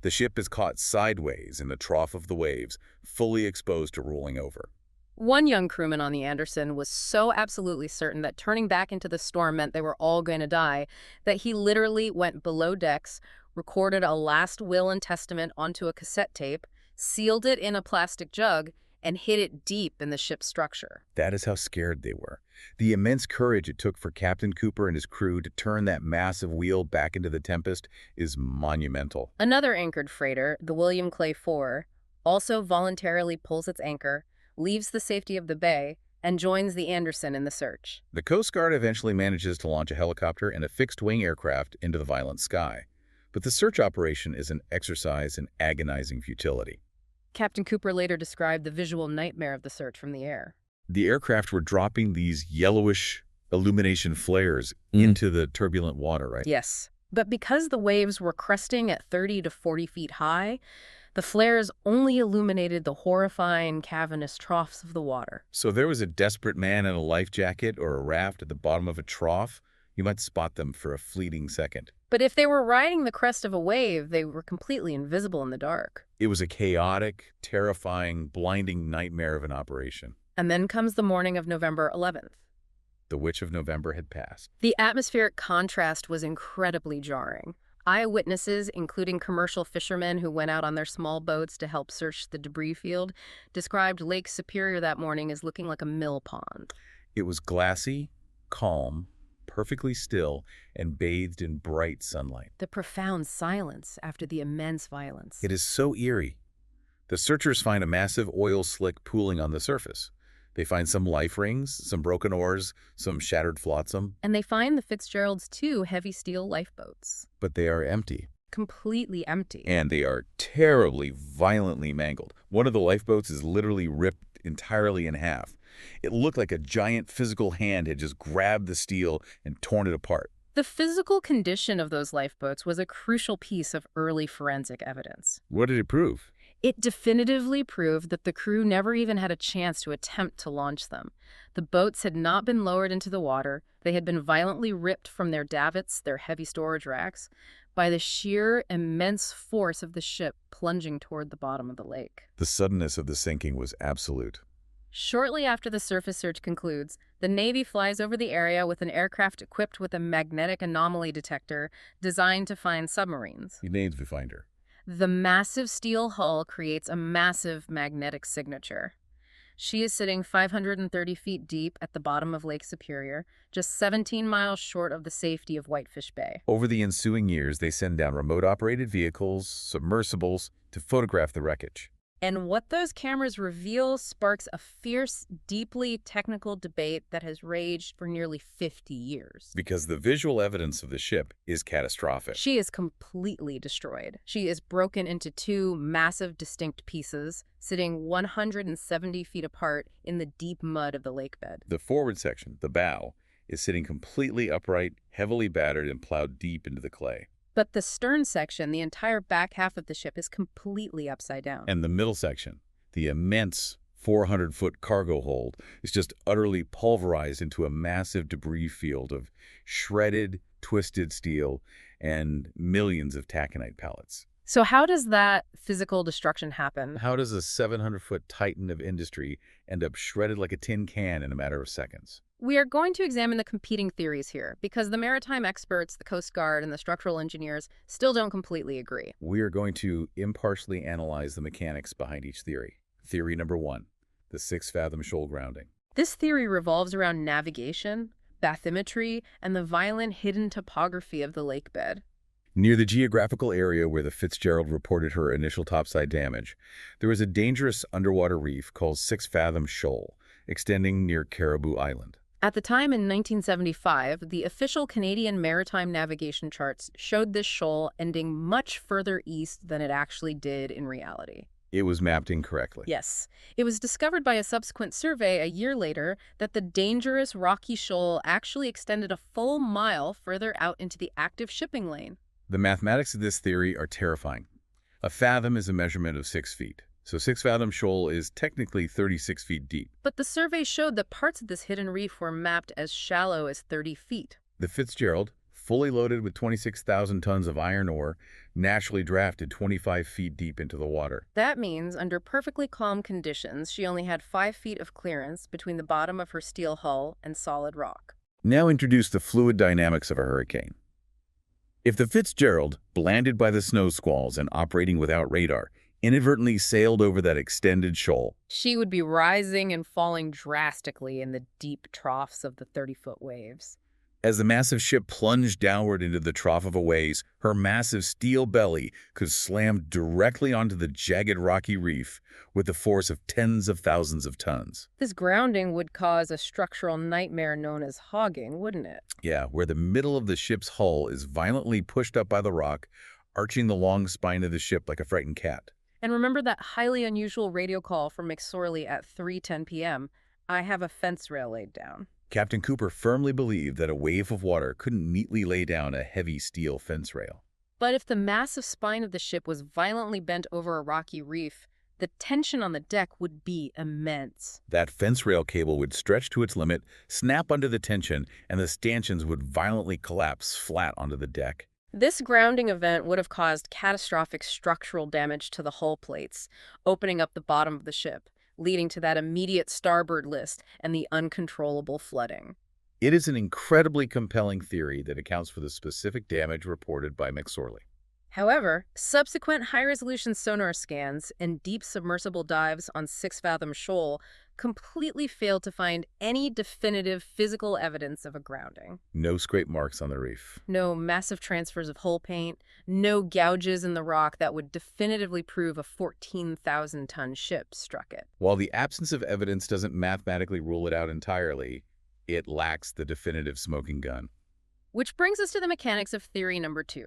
the ship is caught sideways in the trough of the waves, fully exposed to rolling over. One young crewman on the Anderson was so absolutely certain that turning back into the storm meant they were all going to die that he literally went below decks, recorded a last will and testament onto a cassette tape, sealed it in a plastic jug, and hid it deep in the ship's structure. That is how scared they were. The immense courage it took for Captain Cooper and his crew to turn that massive wheel back into the Tempest is monumental. Another anchored freighter, the William Clay IV, also voluntarily pulls its anchor, leaves the safety of the bay, and joins the Anderson in the search. The Coast Guard eventually manages to launch a helicopter and a fixed-wing aircraft into the violent sky. But the search operation is an exercise in agonizing futility. Captain Cooper later described the visual nightmare of the search from the air. The aircraft were dropping these yellowish illumination flares into the turbulent water, right? Yes. But because the waves were cresting at 30 to 40 feet high, the flares only illuminated the horrifying, cavernous troughs of the water. So if there was a desperate man in a life jacket or a raft at the bottom of a trough, you might spot them for a fleeting second. But if they were riding the crest of a wave, they were completely invisible in the dark. It was a chaotic, terrifying, blinding nightmare of an operation. And then comes the morning of November 11th. The Witch of November had passed. The atmospheric contrast was incredibly jarring. Eyewitnesses, including commercial fishermen who went out on their small boats to help search the debris field, described Lake Superior that morning as looking like a mill pond. It was glassy, calm, perfectly still, and bathed in bright sunlight. The profound silence after the immense violence. It is so eerie. The searchers find a massive oil slick pooling on the surface. They find some life rings, some broken oars, some shattered flotsam. And they find the Fitzgerald's 2 heavy steel lifeboats. But they are empty. Completely empty. And they are terribly, violently mangled. One of the lifeboats is literally ripped entirely in half. It looked like a giant physical hand had just grabbed the steel and torn it apart. The physical condition of those lifeboats was a crucial piece of early forensic evidence. What did it prove? It definitively proved that the crew never even had a chance to attempt to launch them. The boats had not been lowered into the water. They had been violently ripped from their davits, their heavy storage racks, by the sheer immense force of the ship plunging toward the bottom of the lake. The suddenness of the sinking was absolute. Shortly after the surface search concludes, the Navy flies over the area with an aircraft equipped with a magnetic anomaly detector designed to find submarines. The Navy finder. The massive steel hull creates a massive magnetic signature. She is sitting 530 feet deep at the bottom of Lake Superior, just 17 miles short of the safety of Whitefish Bay. Over the ensuing years, they send down remote-operated vehicles, submersibles, to photograph the wreckage. And what those cameras reveal sparks a fierce, deeply technical debate that has raged for nearly 50 years. Because the visual evidence of the ship is catastrophic. She is completely destroyed. She is broken into 2 massive, distinct pieces, sitting 170 feet apart in the deep mud of the lake bed. The forward section, the bow, is sitting completely upright, heavily battered, and plowed deep into the clay. But the stern section, the entire back half of the ship, is completely upside down. And the middle section, the immense 400-foot cargo hold is just utterly pulverized into a massive debris field of shredded, twisted steel and millions of taconite pellets. So how does that physical destruction happen? How does a 700-foot titan of industry end up shredded like a tin can in a matter of seconds? We are going to examine the competing theories here, because the maritime experts, the Coast Guard, and the structural engineers still don't completely agree. We are going to impartially analyze the mechanics behind each theory. Theory number 1, the 6-fathom shoal grounding. This theory revolves around navigation, bathymetry, and the violent hidden topography of the lake bed. Near the geographical area where the Fitzgerald reported her initial topside damage, there was a dangerous underwater reef called 6-fathom shoal, extending near Caribou Island. At the time in 1975, the official Canadian maritime navigation charts showed this shoal ending much further east than it actually did in reality. It was mapped incorrectly. Yes. It was discovered by a subsequent survey a year later that the dangerous rocky shoal actually extended a full mile further out into the active shipping lane. The mathematics of this theory are terrifying. A fathom is a measurement of 6 feet, so 6-fathom shoal is technically 36 feet deep. But the survey showed that parts of this hidden reef were mapped as shallow as 30 feet. The Fitzgerald, fully loaded with 26,000 tons of iron ore, naturally drafted 25 feet deep into the water. That means, under perfectly calm conditions, she only had 5 feet of clearance between the bottom of her steel hull and solid rock. Now introduce the fluid dynamics of a hurricane. If the Fitzgerald, blanded by the snow squalls and operating without radar, inadvertently sailed over that extended shoal, She would be rising and falling drastically in the deep troughs of the 30-foot waves. as the massive ship plunged downward into the trough of a waves, her massive steel belly could slam directly onto the jagged rocky reef with the force of tens of thousands of tons. This grounding would cause a structural nightmare known as hogging, wouldn't it? Yeah, where the middle of the ship's hull is violently pushed up by the rock, arching the long spine of the ship like a frightened cat. And remember that highly unusual radio call from McSorley at 3:10 p.m., "I have a fence rail laid down." Captain Cooper firmly believed that a wave of water couldn't neatly lay down a heavy steel fence rail. But if the massive spine of the ship was violently bent over a rocky reef, the tension on the deck would be immense. That fence rail cable would stretch to its limit, snap under the tension, and the stanchions would violently collapse flat onto the deck. This grounding event would have caused catastrophic structural damage to the hull plates, opening up the bottom of the ship, leading to that immediate starboard list and the uncontrollable flooding. It is an incredibly compelling theory that accounts for the specific damage reported by McSorley. However, subsequent high-resolution sonar scans and deep submersible dives on 6-fathom shoal completely failed to find any definitive physical evidence of a grounding. No scrape marks on the reef. No massive transfers of hull paint, no gouges in the rock that would definitively prove a 14,000-ton ship struck it. While the absence of evidence doesn't mathematically rule it out entirely, it lacks the definitive smoking gun. Which brings us to the mechanics of theory number 2.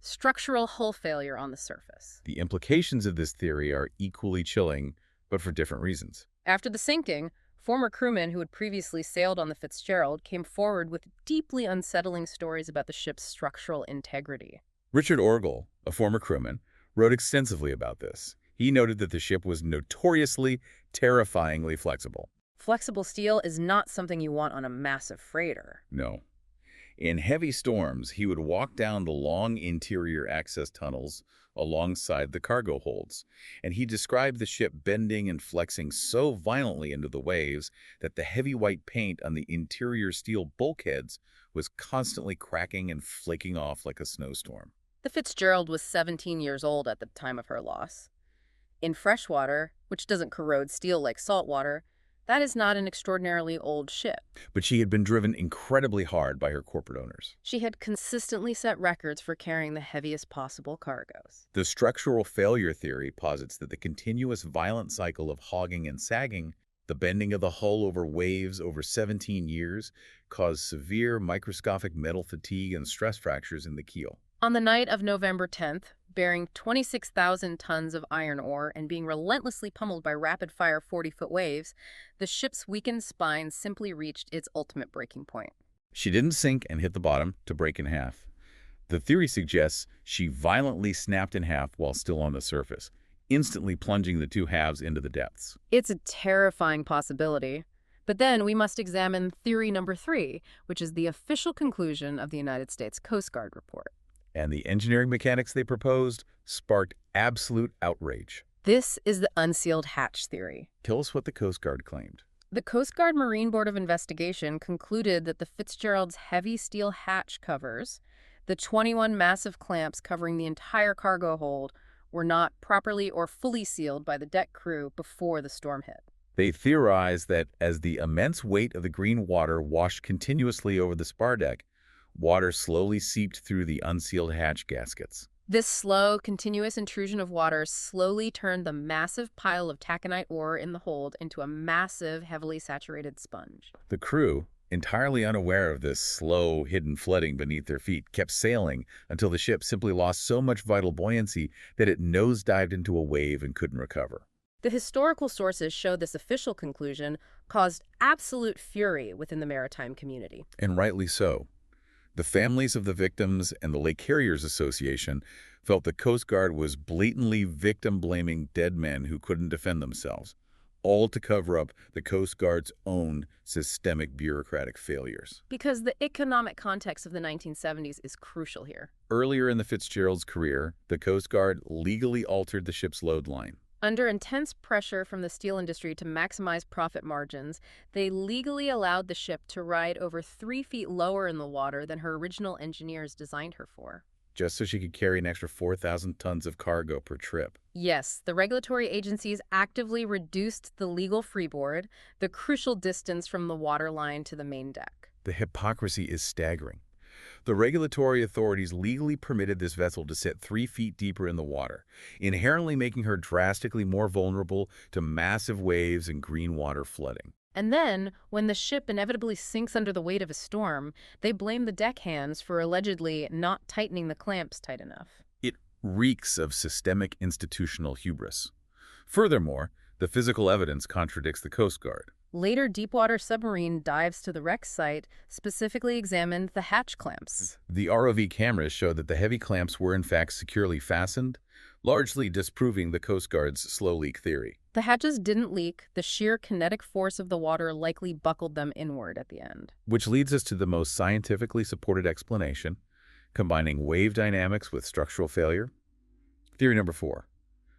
Structural hull failure on the surface. The implications of this theory are equally chilling, but for different reasons. After the sinking, former crewmen who had previously sailed on the Fitzgerald came forward with deeply unsettling stories about the ship's structural integrity. Richard Orgel, a former crewman, wrote extensively about this. He noted that the ship was notoriously, terrifyingly flexible. Flexible steel is not something you want on a massive freighter. No. In heavy storms, he would walk down the long interior access tunnels alongside the cargo holds, and he described the ship bending and flexing so violently into the waves that the heavy white paint on the interior steel bulkheads was constantly cracking and flaking off like a snowstorm. The Fitzgerald was 17 years old at the time of her loss. In freshwater, which doesn't corrode steel like saltwater, that is not an extraordinarily old ship. But she had been driven incredibly hard by her corporate owners. She had consistently set records for carrying the heaviest possible cargoes. The structural failure theory posits that the continuous violent cycle of hogging and sagging, the bending of the hull over waves over 17 years, caused severe microscopic metal fatigue and stress fractures in the keel. On the night of November 10th, bearing 26,000 tons of iron ore and being relentlessly pummeled by rapid-fire 40-foot waves, the ship's weakened spine simply reached its ultimate breaking point. She didn't sink and hit the bottom to break in half. The theory suggests she violently snapped in half while still on the surface, instantly plunging the two halves into the depths. It's a terrifying possibility. But then we must examine theory number 3, which is the official conclusion of the United States Coast Guard report. And the engineering mechanics they proposed sparked absolute outrage. This is the unsealed hatch theory. Tell us what the Coast Guard claimed. The Coast Guard Marine Board of Investigation concluded that the Fitzgerald's heavy steel hatch covers, the 21 massive clamps covering the entire cargo hold, were not properly or fully sealed by the deck crew before the storm hit. They theorized that as the immense weight of the green water washed continuously over the spar deck, water slowly seeped through the unsealed hatch gaskets. This slow, continuous intrusion of water slowly turned the massive pile of taconite ore in the hold into a massive, heavily saturated sponge. The crew, entirely unaware of this slow, hidden flooding beneath their feet, kept sailing until the ship simply lost so much vital buoyancy that it nosedived into a wave and couldn't recover. The historical sources show this official conclusion caused absolute fury within the maritime community. And rightly so. The families of the victims and the Lake Carriers Association felt the Coast Guard was blatantly victim-blaming dead men who couldn't defend themselves, all to cover up the Coast Guard's own systemic bureaucratic failures. Because the economic context of the 1970s is crucial here. Earlier in the Fitzgerald's career, the Coast Guard legally altered the ship's load line. Under intense pressure from the steel industry to maximize profit margins, they legally allowed the ship to ride over 3 feet lower in the water than her original engineers designed her for. Just so she could carry an extra 4,000 tons of cargo per trip. Yes, the regulatory agencies actively reduced the legal freeboard, the crucial distance from the water line to the main deck. The hypocrisy is staggering. The regulatory authorities legally permitted this vessel to sit 3 feet deeper in the water, inherently making her drastically more vulnerable to massive waves and green water flooding. And then, when the ship inevitably sinks under the weight of a storm, they blame the deckhands for allegedly not tightening the clamps tight enough. It reeks of systemic institutional hubris. Furthermore, the physical evidence contradicts the Coast Guard. Later deepwater submarine dives to the wreck site specifically examined the hatch clamps. The ROV cameras showed that the heavy clamps were in fact securely fastened, largely disproving the Coast Guard's slow leak theory. The hatches didn't leak. The sheer kinetic force of the water likely buckled them inward at the end. Which leads us to the most scientifically supported explanation, combining wave dynamics with structural failure. Theory number 4,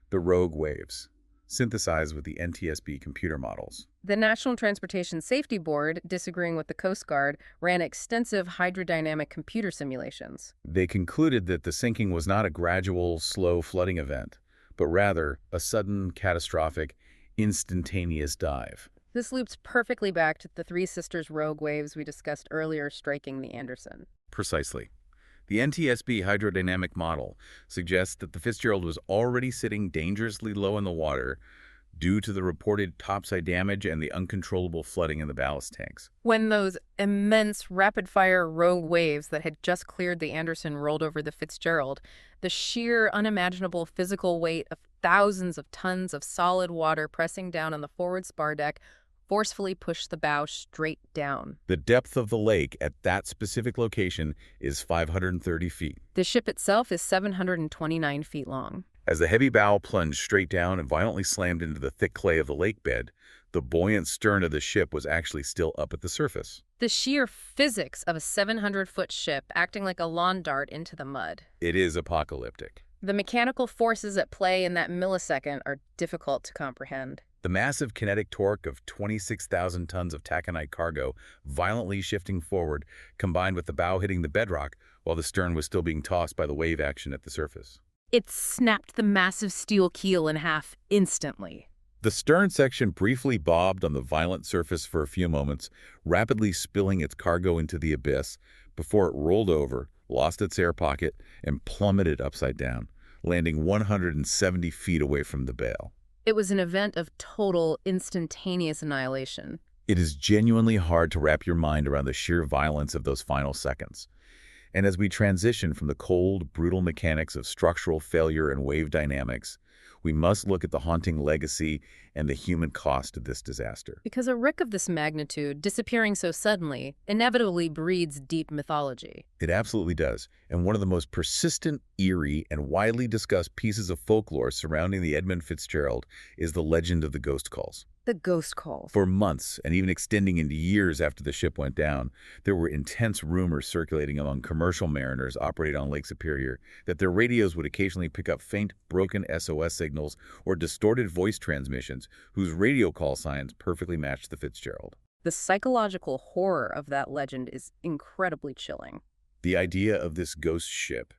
the rogue waves, synthesized with the NTSB computer models. The National Transportation Safety Board, disagreeing with the Coast Guard, ran extensive hydrodynamic computer simulations. They concluded that the sinking was not a gradual, slow flooding event, but rather a sudden, catastrophic, instantaneous dive. This loops perfectly back to the Three Sisters rogue waves we discussed earlier striking the Anderson. Precisely. The NTSB hydrodynamic model suggests that the Fitzgerald was already sitting dangerously low in the water due to the reported topside damage and the uncontrollable flooding in the ballast tanks. When those immense rapid-fire rogue waves that had just cleared the Anderson rolled over the Fitzgerald, the sheer unimaginable physical weight of thousands of tons of solid water pressing down on the forward spar deck forcefully pushed the bow straight down. The depth of the lake at that specific location is 530 feet. The ship itself is 729 feet long. As the heavy bow plunged straight down and violently slammed into the thick clay of the lake bed, the buoyant stern of the ship was actually still up at the surface. The sheer physics of a 700-foot ship acting like a lawn dart into the mud. It is apocalyptic. The mechanical forces at play in that millisecond are difficult to comprehend. The massive kinetic torque of 26,000 tons of taconite cargo violently shifting forward, combined with the bow hitting the bedrock while the stern was still being tossed by the wave action at the surface. It snapped the massive steel keel in half instantly. The stern section briefly bobbed on the violent surface for a few moments, rapidly spilling its cargo into the abyss before it rolled over, lost its air pocket, and plummeted upside down, landing 170 feet away from the bale. It was an event of total, instantaneous annihilation. It is genuinely hard to wrap your mind around the sheer violence of those final seconds. And as we transition from the cold, brutal mechanics of structural failure and wave dynamics, we must look at the haunting legacy and the human cost of this disaster. Because a wreck of this magnitude, disappearing so suddenly, inevitably breeds deep mythology. It absolutely does. And one of the most persistent, eerie, and widely discussed pieces of folklore surrounding the Edmund Fitzgerald is the legend of the ghost calls. The ghost calls. For months, and even extending into years after the ship went down, there were intense rumors circulating among commercial mariners operating on Lake Superior that their radios would occasionally pick up faint, broken SOS signals or distorted voice transmissions whose radio call signs perfectly matched the Fitzgerald. The psychological horror of that legend is incredibly chilling. The idea of this ghost ship,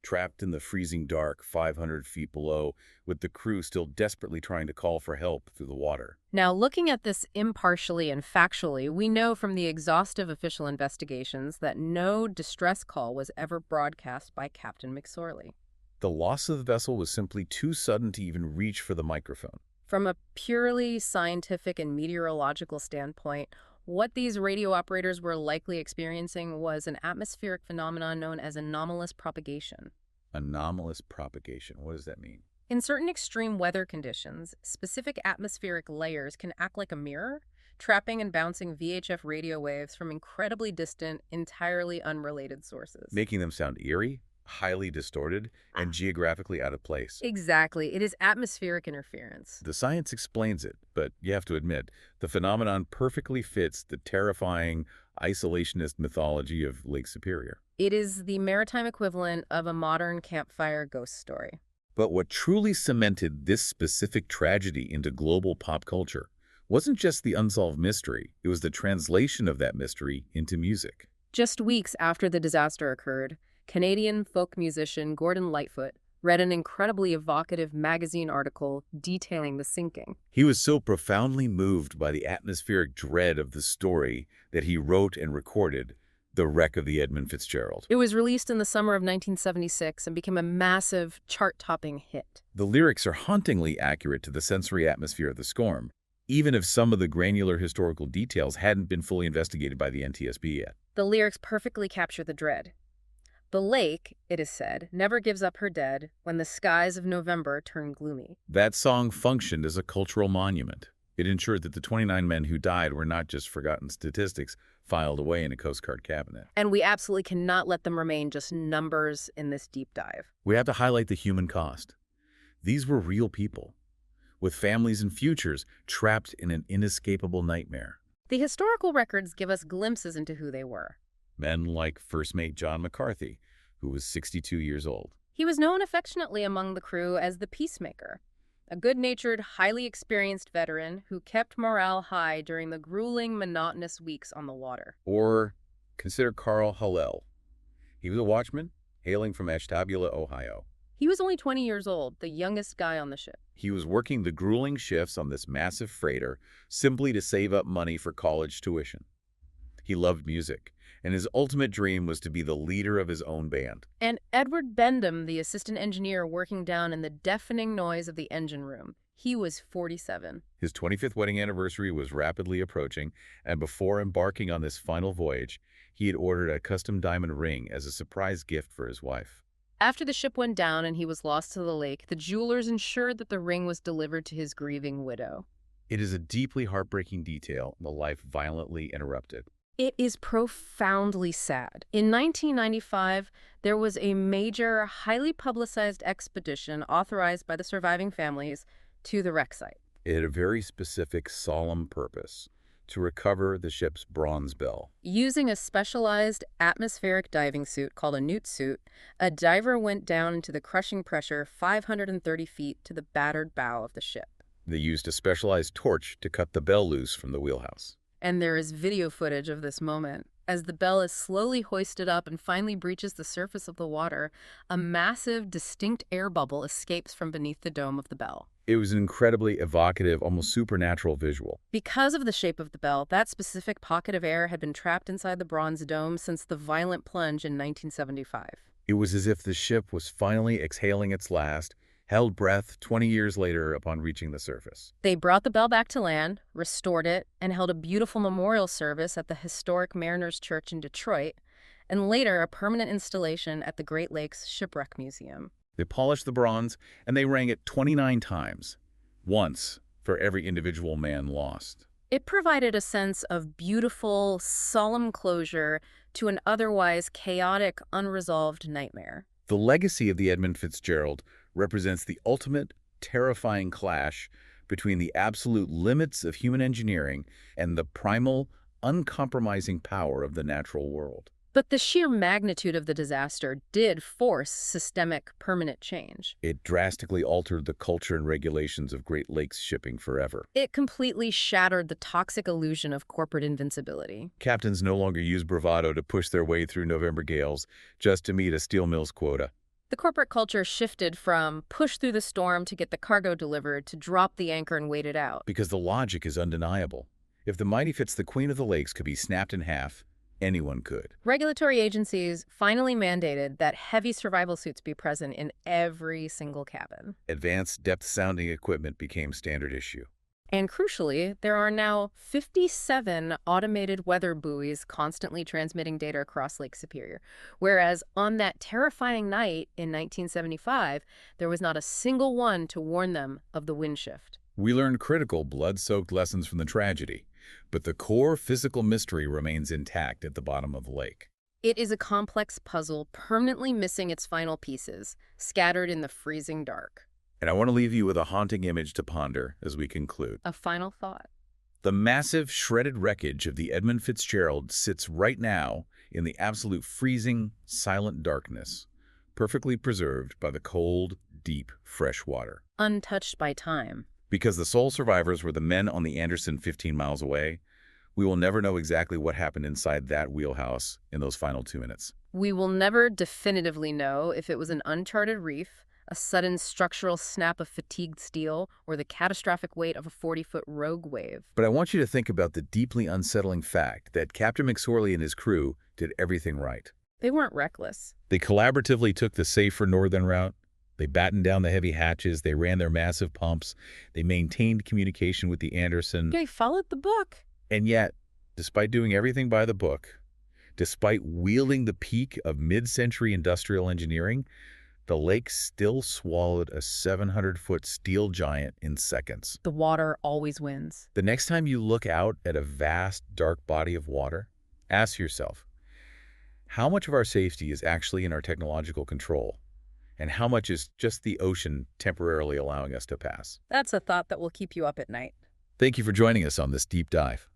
trapped in the freezing dark 500 feet below, with the crew still desperately trying to call for help through the water. Now, looking at this impartially and factually, we know from the exhaustive official investigations that no distress call was ever broadcast by Captain McSorley. The loss of the vessel was simply too sudden to even reach for the microphone. From a purely scientific and meteorological standpoint, what these radio operators were likely experiencing was an atmospheric phenomenon known as anomalous propagation. Anomalous propagation. What does that mean? In certain extreme weather conditions, specific atmospheric layers can act like a mirror, trapping and bouncing VHF radio waves from incredibly distant, entirely unrelated sources. Making them sound eerie, highly distorted, and geographically out of place. Exactly. It is atmospheric interference. The science explains it, but you have to admit, the phenomenon perfectly fits the terrifying, isolationist mythology of Lake Superior. It is the maritime equivalent of a modern campfire ghost story. But what truly cemented this specific tragedy into global pop culture wasn't just the unsolved mystery, it was the translation of that mystery into music. Just weeks after the disaster occurred, Canadian folk musician Gordon Lightfoot read an incredibly evocative magazine article detailing the sinking. He was so profoundly moved by the atmospheric dread of the story that he wrote and recorded The Wreck of the Edmund Fitzgerald. It was released in the summer of 1976 and became a massive, chart-topping hit. The lyrics are hauntingly accurate to the sensory atmosphere of the storm, even if some of the granular historical details hadn't been fully investigated by the NTSB yet. The lyrics perfectly capture the dread. The lake, it is said, never gives up her dead when the skies of November turn gloomy. That song functioned as a cultural monument. It ensured that the 29 men who died were not just forgotten statistics filed away in a Coast Guard cabinet. And we absolutely cannot let them remain just numbers in this deep dive. We have to highlight the human cost. These were real people, with families and futures trapped in an inescapable nightmare. The historical records give us glimpses into who they were. Men like First Mate John McCarthy, who was 62 years old. He was known affectionately among the crew as the Peacemaker, a good-natured, highly experienced veteran who kept morale high during the grueling, monotonous weeks on the water. Or consider Carl Hallel. He was a watchman hailing from Ashtabula, Ohio. He was only 20 years old, the youngest guy on the ship. He was working the grueling shifts on this massive freighter simply to save up money for college tuition. He loved music, and his ultimate dream was to be the leader of his own band. And Edward Bendham, the assistant engineer working down in the deafening noise of the engine room. He was 47. His 25th wedding anniversary was rapidly approaching, and before embarking on this final voyage, he had ordered a custom diamond ring as a surprise gift for his wife. After the ship went down and he was lost to the lake, the jewelers ensured that the ring was delivered to his grieving widow. It is a deeply heartbreaking detail, the life violently interrupted. It is profoundly sad. In 1995, there was a major, highly publicized expedition authorized by the surviving families to the wreck site. It had a very specific, solemn purpose: to recover the ship's bronze bell. Using a specialized atmospheric diving suit called a newt suit, a diver went down into the crushing pressure 530 feet to the battered bow of the ship. They used a specialized torch to cut the bell loose from the wheelhouse. And there is video footage of this moment. As the bell is slowly hoisted up and finally breaches the surface of the water, a massive, distinct air bubble escapes from beneath the dome of the bell. It was an incredibly evocative, almost supernatural visual. Because of the shape of the bell, that specific pocket of air had been trapped inside the bronze dome since the violent plunge in 1975. It was as if the ship was finally exhaling its last, held breath 20 years later upon reaching the surface. They brought the bell back to land, restored it, and held a beautiful memorial service at the historic Mariners Church in Detroit, and later a permanent installation at the Great Lakes Shipwreck Museum. They polished the bronze, and they rang it 29 times, once for every individual man lost. It provided a sense of beautiful, solemn closure to an otherwise chaotic, unresolved nightmare. The legacy of the Edmund Fitzgerald represents the ultimate, terrifying clash between the absolute limits of human engineering and the primal, uncompromising power of the natural world. But the sheer magnitude of the disaster did force systemic, permanent change. It drastically altered the culture and regulations of Great Lakes shipping forever. It completely shattered the toxic illusion of corporate invincibility. Captains no longer use bravado to push their way through November gales just to meet a steel mill's quota. The corporate culture shifted from push through the storm to get the cargo delivered to drop the anchor and wait it out. Because the logic is undeniable. If the Mighty Fitz, the Queen of the Lakes, could be snapped in half, anyone could. Regulatory agencies finally mandated that heavy survival suits be present in every single cabin. Advanced depth sounding equipment became standard issue. And crucially, there are now 57 automated weather buoys constantly transmitting data across Lake Superior, whereas on that terrifying night in 1975, there was not a single one to warn them of the wind shift. We learned critical, blood-soaked lessons from the tragedy, but the core physical mystery remains intact at the bottom of the lake. It is a complex puzzle permanently missing its final pieces, scattered in the freezing dark. And I want to leave you with a haunting image to ponder as we conclude. A final thought. The massive, shredded wreckage of the Edmund Fitzgerald sits right now in the absolute freezing, silent darkness, perfectly preserved by the cold, deep, fresh water. Untouched by time. Because the sole survivors were the men on the Anderson 15 miles away, we will never know exactly what happened inside that wheelhouse in those final 2 minutes. We will never definitively know if it was an uncharted reef, a sudden structural snap of fatigued steel, or the catastrophic weight of a 40-foot rogue wave. But I want you to think about the deeply unsettling fact that Captain McSorley and his crew did everything right. They weren't reckless. They collaboratively took the safer northern route. They battened down the heavy hatches. They ran their massive pumps. They maintained communication with the Anderson. They followed the book. And yet, despite doing everything by the book, despite wielding the peak of mid-century industrial engineering, the lake still swallowed a 700-foot steel giant in seconds. The water always wins. The next time you look out at a vast, dark body of water, ask yourself, how much of our safety is actually in our technological control? And how much is just the ocean temporarily allowing us to pass? That's a thought that will keep you up at night. Thank you for joining us on this deep dive.